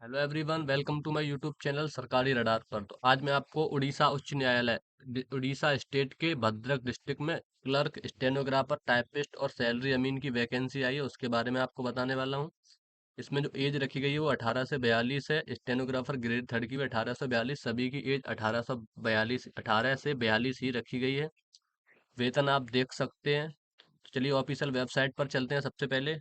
Hello everyone, welcome to my YouTube channel Sarkari radar पर। तो आज मैं आपको उड़ीसा उच्च न्यायालय उड़ीसा स्टेट के भद्रक डिस्ट्रिक्ट में क्लर्क, स्टेनोग्राफर, टाइपिस्ट और सैलरी अमीन की वैकेंसी आई है, उसके बारे में आपको बताने वाला हूँ। इसमें जो एज रखी गई है वो 18 से 42 है। स्टेनोग्राफर ग्रेड थर्ड की भी 18 से 42, सभी की एज 18 से 42 ही रखी गई है। वेतन आप देख सकते हैं। तो चलिए ऑफिशियल वेबसाइट पर चलते हैं। सबसे पहले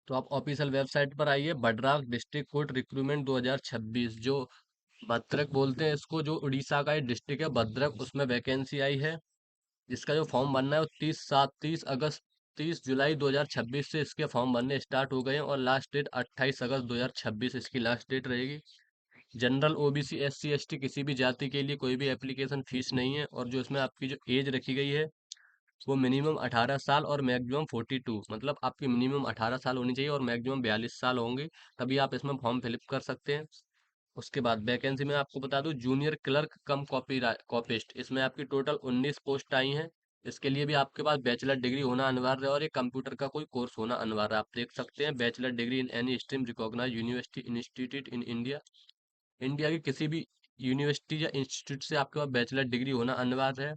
तो आप ऑफिशियल वेबसाइट पर आइए, भद्रक डिस्ट्रिक्ट कोर्ट रिक्रूटमेंट 2026, जो भद्रक बोलते हैं इसको, जो उड़ीसा का एक डिस्ट्रिक्ट है भद्रक, उसमें वैकेंसी आई है। इसका जो फॉर्म भरना है वो 30 जुलाई 2026 से इसके फॉर्म भरने स्टार्ट हो गए हैं और लास्ट डेट 28 अगस्त 2026 इसकी लास्ट डेट रहेगी। जनरल, ओबीसी, एससी, एसटी किसी भी जाति के लिए कोई भी एप्लीकेशन फीस नहीं है। और जो इसमें आपकी जो एज रखी गई है वो मिनिमम 18 साल और मैक्सिमम 42, मतलब आपकी मिनिमम 18 साल होनी चाहिए और मैक्सिमम 42 साल होंगे, तभी आप इसमें फॉर्म फिलअप कर सकते हैं। उसके बाद वैकेंसी में आपको बता दूं, जूनियर क्लर्क कम कॉपिस्ट, इसमें आपकी टोटल 19 पोस्ट आई हैं। इसके लिए भी आपके पास बैचलर डिग्री होना अनिवार्य है और एक कंप्यूटर का कोई कोर्स होना अनिवार्य है। आप देख सकते हैं, bachelor degree in any stream recognise university institute in India. India की किसी भी यूनिवर्सिटी या इंस्टीट्यूट से आपके पास बैचलर डिग्री होना अनिवार्य है।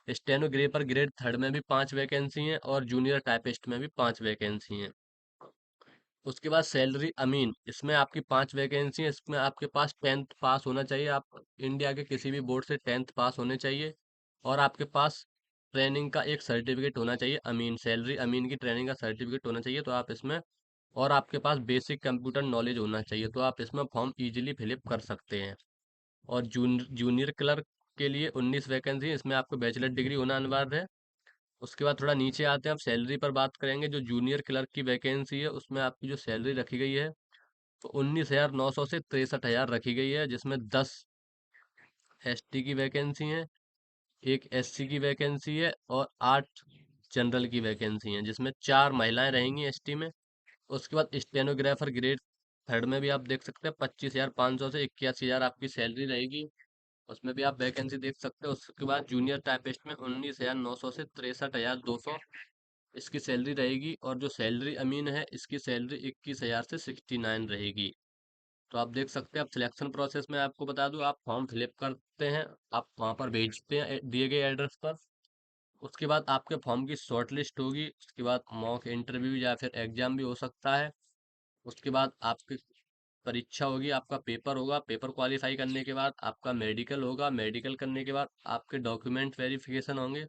स्टेनोग्राफर ग्रेड थर्ड में भी 5 वैकेंसी हैं और जूनियर टाइपिस्ट में भी 5 वैकेंसी हैं। उसके बाद सैलरी अमीन, इसमें आपकी 5 वैकेंसी है। इसमें आपके पास 10th पास होना चाहिए, आप इंडिया के किसी भी बोर्ड से 10th पास होने चाहिए। और आपके पास ट्रेनिंग का एक सर्टिफिकेट होना चाहिए, अमीन सैलरी अमीन की ट्रेनिंग का सर्टिफिकेट होना चाहिए, तो आप इसमें, और आपके पास बेसिक कंप्यूटर नॉलेज होना चाहिए, तो आप इसमें फॉर्म इजीली फिलअप कर सकते हैं। और जूनियर क्लर्क के लिए 19 वैकेंसी है, इसमें आपको बैचलर डिग्री होना अनिवार्य है। उसके बाद थोड़ा नीचे आते हैं, आप सैलरी पर बात करेंगे। जो जूनियर क्लर्क की वैकेंसी है उसमें आपकी जो सैलरी रखी गई है तो 19,900 से 63,000 रखी गई है, जिसमें 10 एसटी की वैकेंसी है, एक एससी की वैकेंसी है और 8 जनरल की वैकेंसी है, जिसमें 4 महिलाएं रहेंगी एसटी में। उसके बाद स्टेनोग्राफर ग्रेड थर्ड में भी आप देख सकते हैं 25,500 से 81,000 आपकी सैलरी रहेगी, उसमें भी आप वैकेंसी देख सकते हो। उसके बाद जूनियर टाइपिस्ट में 19,900 से 63,200 इसकी सैलरी रहेगी। और जो सैलरी अमीन है इसकी सैलरी 21,000 से 69 रहेगी। तो आप देख सकते हैं। आप सिलेक्शन प्रोसेस में आपको बता दूं, आप फॉर्म फिलअप करते हैं, आप वहाँ पर भेजते हैं दिए गए एड्रेस पर। उसके बाद आपके फॉर्म की शॉर्ट लिस्ट होगी, उसके बाद मॉक इंटरव्यू या फिर एग्जाम भी हो सकता है। उसके बाद आपकी परीक्षा होगी, आपका पेपर होगा, पेपर क्वालिफाई करने के बाद आपका मेडिकल होगा, मेडिकल करने के बाद आपके डॉक्यूमेंट वेरिफिकेशन होंगे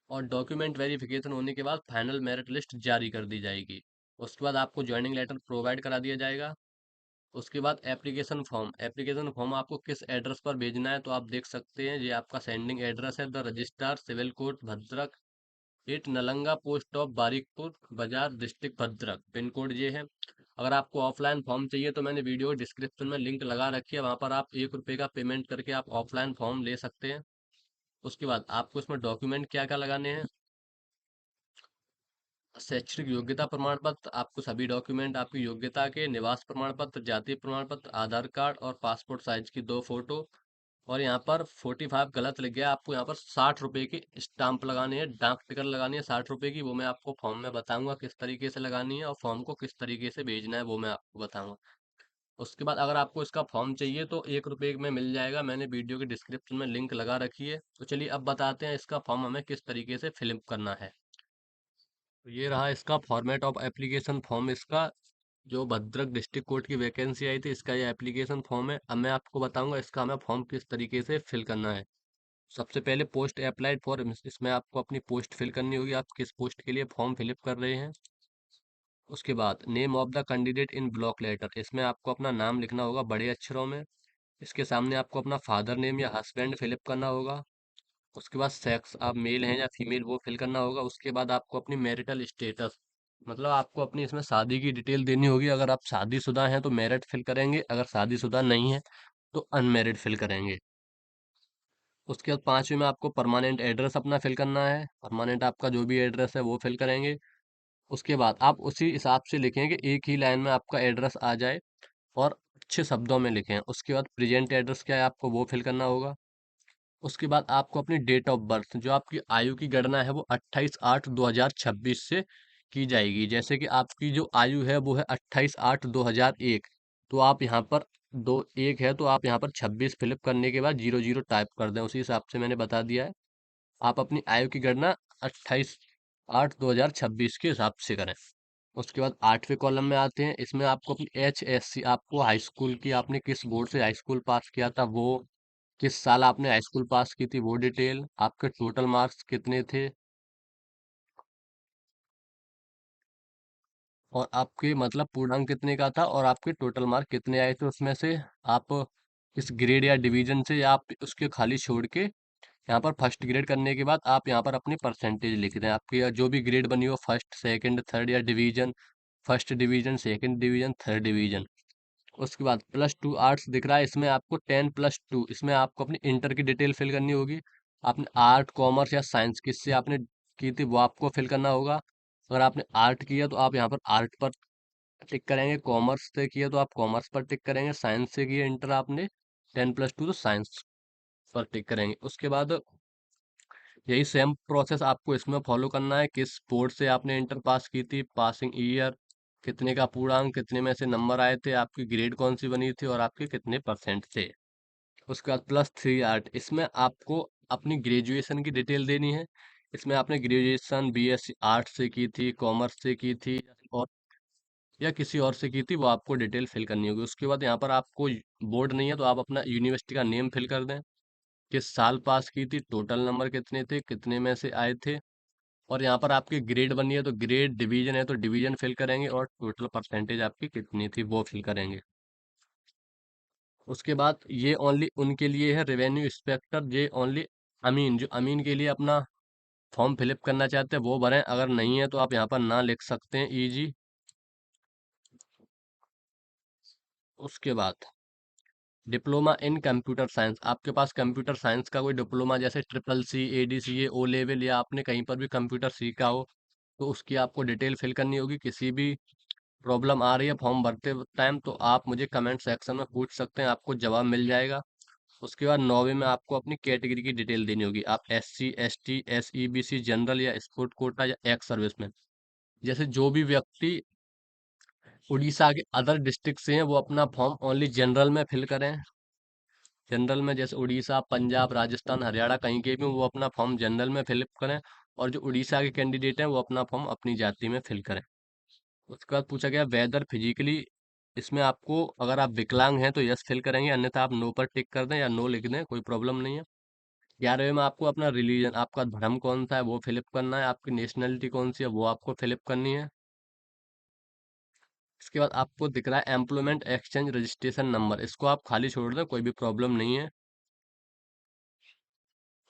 और डॉक्यूमेंट वेरिफिकेशन होने के बाद फाइनल मेरिट लिस्ट जारी कर दी जाएगी। उसके बाद आपको ज्वाइनिंग लेटर प्रोवाइड करा दिया जाएगा। उसके बाद एप्लीकेशन फॉर्म आपको किस एड्रेस पर भेजना है तो आप देख सकते हैं, ये आपका सेंडिंग एड्रेस है, the registrar civil court Bhadrak, 8 Nalanga post of Barikpur Bazar district Bhadrak, pin code ये है। अगर आपको ऑफलाइन फॉर्म चाहिए तो मैंने वीडियो डिस्क्रिप्शन में लिंक लगा रखी है, वहाँ पर आप 1 रुपये का पेमेंट करके आप ऑफलाइन फॉर्म ले सकते हैं। उसके बाद आपको इसमें डॉक्यूमेंट क्या क्या लगाने हैं, शैक्षणिक योग्यता प्रमाण पत्र, आपको सभी डॉक्यूमेंट आपकी योग्यता के, निवास प्रमाण पत्र, जाति प्रमाण पत्र, आधार कार्ड और पासपोर्ट साइज की 2 फोटो। और यहाँ पर 45 गलत लिख गया, आपको यहाँ पर 60 रुपए की स्टाम्प लगानी है, डाक टिकट लगानी है 60 रुपए की, वो मैं आपको फॉर्म में बताऊंगा किस तरीके से लगानी है और फॉर्म को किस तरीके से भेजना है वो मैं आपको बताऊंगा। उसके बाद अगर आपको इसका फॉर्म चाहिए तो 1 रुपये में मिल जाएगा, मैंने वीडियो के डिस्क्रिप्शन में लिंक लगा रखी है। तो चलिए अब बताते हैं इसका फॉर्म हमें किस तरीके से फिलअप करना है। तो ये रहा इसका फॉर्मेट ऑफ एप्लीकेशन फॉर्म, इसका जो भद्रक डिस्ट्रिक्ट कोर्ट की वैकेंसी आई थी इसका ये एप्लीकेशन फॉर्म है। अब मैं आपको बताऊंगा इसका हमें फॉर्म किस तरीके से फिल करना है। सबसे पहले पोस्ट अप्लाइड फॉर, इसमें आपको अपनी पोस्ट फिल करनी होगी, आप किस पोस्ट के लिए फॉर्म फिलअप कर रहे हैं। उसके बाद name of the candidate in block letter, इसमें आपको अपना नाम लिखना होगा बड़े अक्षरों में। इसके सामने आपको अपना फादर नेम या हस्बैंड फिलअप करना होगा। उसके बाद सेक्स, आप मेल हैं या फीमेल, वो फिल करना होगा। उसके बाद आपको अपनी मैरिटल स्टेटस, मतलब आपको अपनी इसमें शादी की डिटेल देनी होगी। अगर आप शादीशुदा हैं तो मैरिड फिल करेंगे, अगर शादीशुदा नहीं है तो अनमैरिड फिल करेंगे। उसके बाद पांचवे में आपको परमानेंट एड्रेस अपना फिल करना है, परमानेंट आपका जो भी एड्रेस है वो फिल करेंगे। उसके बाद आप उसी हिसाब से लिखें कि एक ही लाइन में आपका एड्रेस आ जाए और अच्छे शब्दों में लिखें। उसके बाद प्रेजेंट एड्रेस क्या है आपको वो फिल करना होगा। उसके बाद आपको अपनी डेट ऑफ बर्थ, जो आपकी आयु की गणना है वो 28/8/2026 से की जाएगी। जैसे कि आपकी जो आयु है वो है 28/8/2001, तो आप यहाँ पर दो एक है तो आप यहाँ पर 26 फिलअप करने के बाद 00 टाइप कर दें, उसी हिसाब से मैंने बता दिया है। आप अपनी आयु की गणना 28/8/2026 के हिसाब से करें। उसके बाद 8वें कॉलम में आते हैं। इसमें आपको अपनी HSC, आपको हाई स्कूल की, आपने किस बोर्ड से हाई स्कूल पास किया था वो, किस साल आपने हाई स्कूल पास की थी वो डिटेल, आपके टोटल मार्क्स कितने थे, और आपके मतलब पूर्णांक कितने का था, और आपके टोटल मार्क कितने आए थे उसमें से। आप इस ग्रेड या डिवीजन से, या आप उसके खाली छोड़ के यहाँ पर फर्स्ट ग्रेड करने के बाद आप यहाँ पर अपनी परसेंटेज लिख दें, आपकी जो भी ग्रेड बनी हो, फर्स्ट सेकंड थर्ड या division, first division second division third division. उसके बाद +2 आर्ट्स दिख रहा है, इसमें आपको 10+2, इसमें आपको अपनी इंटर की डिटेल फिल करनी होगी। आपने आर्ट कॉमर्स या साइंस किससे आपने की थी वो आपको फिल करना होगा। अगर आपने आर्ट किया तो आप यहाँ पर आर्ट पर टिक करेंगे, कॉमर्स से किया तो आप कॉमर्स पर टिक करेंगे, साइंस से किया इंटर आपने 10+2 तो साइंस पर टिक करेंगे। उसके बाद यही सेम प्रोसेस आपको इसमें फॉलो करना है। किस बोर्ड से आपने इंटर पास की थी, पासिंग ईयर, कितने का पूर्णांक, कितने में से नंबर आए थे, आपकी ग्रेड कौन सी बनी थी, और आपके कितने परसेंट थे। उसके बाद +3 आर्ट, इसमें आपको अपनी ग्रेजुएशन की डिटेल देनी है। इसमें आपने ग्रेजुएशन BSc आर्ट से की थी, कॉमर्स से की थी, और या किसी और से की थी, वो आपको डिटेल फिल करनी होगी। उसके बाद यहाँ पर आपको बोर्ड नहीं है तो आप अपना यूनिवर्सिटी का नेम फिल कर दें, किस साल पास की थी, टोटल नंबर कितने थे, कितने में से आए थे, और यहाँ पर आपकी ग्रेड बनी है तो ग्रेड, डिवीजन है तो डिवीजन फिल करेंगे, और टोटल परसेंटेज आपकी कितनी थी वो फिल करेंगे। उसके बाद ये ओनली उनके लिए है, रेवेन्यू इंस्पेक्टर, ये ओनली अमीन, जो अमीन के लिए अपना फॉर्म फिलअप करना चाहते हैं वो भरें, अगर नहीं है तो आप यहाँ पर ना लिख सकते हैं, EG। उसके बाद डिप्लोमा इन कंप्यूटर साइंस, आपके पास कंप्यूटर साइंस का कोई डिप्लोमा जैसे CCC, ADCA, O लेवल, या आपने कहीं पर भी कंप्यूटर सीखा हो तो उसकी आपको डिटेल फिल करनी होगी। किसी भी प्रॉब्लम आ रही है फॉर्म भरते टाइम तो आप मुझे कमेंट सेक्शन में पूछ सकते हैं, आपको जवाब मिल जाएगा। उसके बाद 9वीं में आपको अपनी कैटेगरी की डिटेल देनी होगी, आप SC ST SEBC जनरल या स्पोर्ट कोटा या एक्स सर्विसमैन। जैसे जो भी व्यक्ति उड़ीसा के अदर डिस्ट्रिक्ट से हैं वो अपना फॉर्म ओनली जनरल में फिल करें। जनरल में जैसे उड़ीसा, पंजाब, राजस्थान, हरियाणा कहीं के भी वो अपना फॉर्म जनरल में फिलअप करें, और जो उड़ीसा के कैंडिडेट हैं वो अपना फॉर्म अपनी जाति में फिल करें। उसके बाद पूछा गया वेदर फिजिकली, इसमें आपको अगर आप विकलांग हैं तो यस फिल करेंगे, अन्यथा आप नो पर टिक कर दें या नो लिख दें, कोई प्रॉब्लम नहीं है। 11वें में आपको अपना रिलीजन, आपका धर्म कौन सा है वो फिलअप करना है, आपकी नेशनलिटी कौन सी है वो आपको फिलअप करनी है। इसके बाद आपको दिख रहा है एम्प्लॉयमेंट एक्सचेंज रजिस्ट्रेशन नंबर, इसको आप खाली छोड़ दें, कोई भी प्रॉब्लम नहीं है।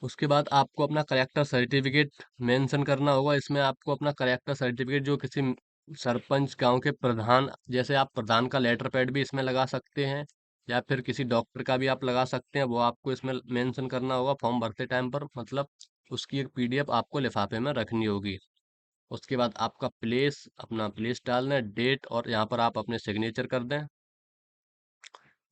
उसके बाद आपको अपना करेक्टर सर्टिफिकेट मेंशन करना होगा। इसमें आपको अपना करेक्टर सर्टिफिकेट जो किसी सरपंच, गांव के प्रधान, जैसे आप प्रधान का लेटर पैड भी इसमें लगा सकते हैं, या फिर किसी डॉक्टर का भी आप लगा सकते हैं, वो आपको इसमें मेंशन करना होगा फॉर्म भरते टाइम पर, मतलब उसकी एक PDF आपको लिफाफे में रखनी होगी। उसके बाद आपका प्लेस, अपना प्लेस डालना है, डेट, और यहाँ पर आप अपने सिग्नेचर कर दें।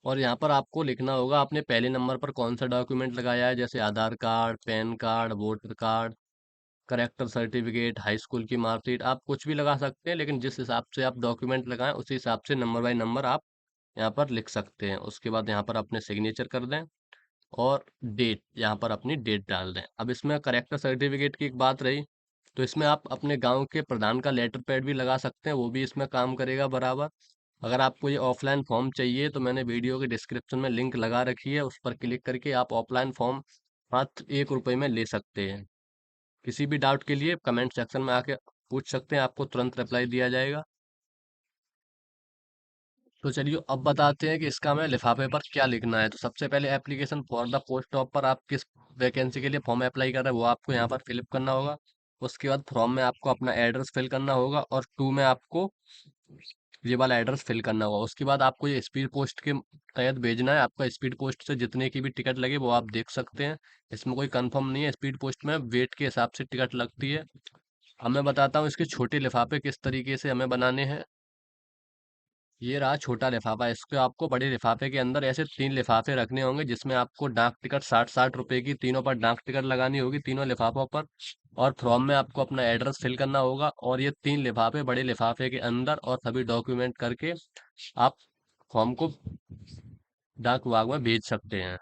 और यहाँ पर आपको लिखना होगा आपने पहले नंबर पर कौन सा डॉक्यूमेंट लगाया है, जैसे Aadhaar card, PAN card, voter card, character certificate, high school की मार्कशीट, आप कुछ भी लगा सकते हैं, लेकिन जिस हिसाब से आप डॉक्यूमेंट लगाएं उसी हिसाब से नंबर बाय नंबर आप यहाँ पर लिख सकते हैं। उसके बाद यहाँ पर अपने सिग्नेचर कर दें, और डेट, यहाँ पर अपनी डेट डाल दें। अब इसमें करेक्टर सर्टिफिकेट की एक बात रही, तो इसमें आप अपने गांव के प्रधान का लेटर पैड भी लगा सकते हैं, वो भी इसमें काम करेगा बराबर। अगर आपको ये ऑफलाइन फॉर्म चाहिए तो मैंने वीडियो के डिस्क्रिप्शन में लिंक लगा रखी है, उस पर क्लिक करके आप ऑफलाइन फॉर्म मात्र 1 रुपये में ले सकते हैं। किसी भी डाउट के लिए कमेंट सेक्शन में आके पूछ सकते हैं, आपको तुरंत रिप्लाई दिया जाएगा। तो चलिए अब बताते हैं कि इसका हमें लिफाफे पर क्या लिखना है। तो सबसे पहले application for the post of पर आप किस वैकेंसी के लिए फॉर्म अप्लाई कर रहे हैं वो आपको यहाँ पर फिलअप करना होगा। उसके बाद फॉर्म में आपको अपना एड्रेस फिल करना होगा, और 2 में आपको ये वाला एड्रेस फिल करना होगा। उसके बाद आपको ये स्पीड पोस्ट के तहत भेजना है, आपका स्पीड पोस्ट से जितने की भी टिकट लगे वो आप देख सकते हैं। इसमें कोई कंफर्म नहीं है, स्पीड पोस्ट में वेट के हिसाब से टिकट लगती है। अब मैं बताता हूँ इसके छोटे लिफाफे किस तरीके से हमें बनाने हैं। ये रहा छोटा लिफाफा। इसके आपको बड़े लिफाफे के अंदर ऐसे 3 लिफाफे रखने होंगे, जिसमें आपको डाक टिकट 60-60 रुपए की तीनों पर डाक टिकट लगानी होगी, तीनों लिफाफों पर। और फॉर्म में आपको अपना एड्रेस फिल करना होगा, और ये 3 लिफाफे बड़े लिफाफे के अंदर और सभी डॉक्यूमेंट करके आप फॉर्म को डाक विभाग में भेज सकते हैं।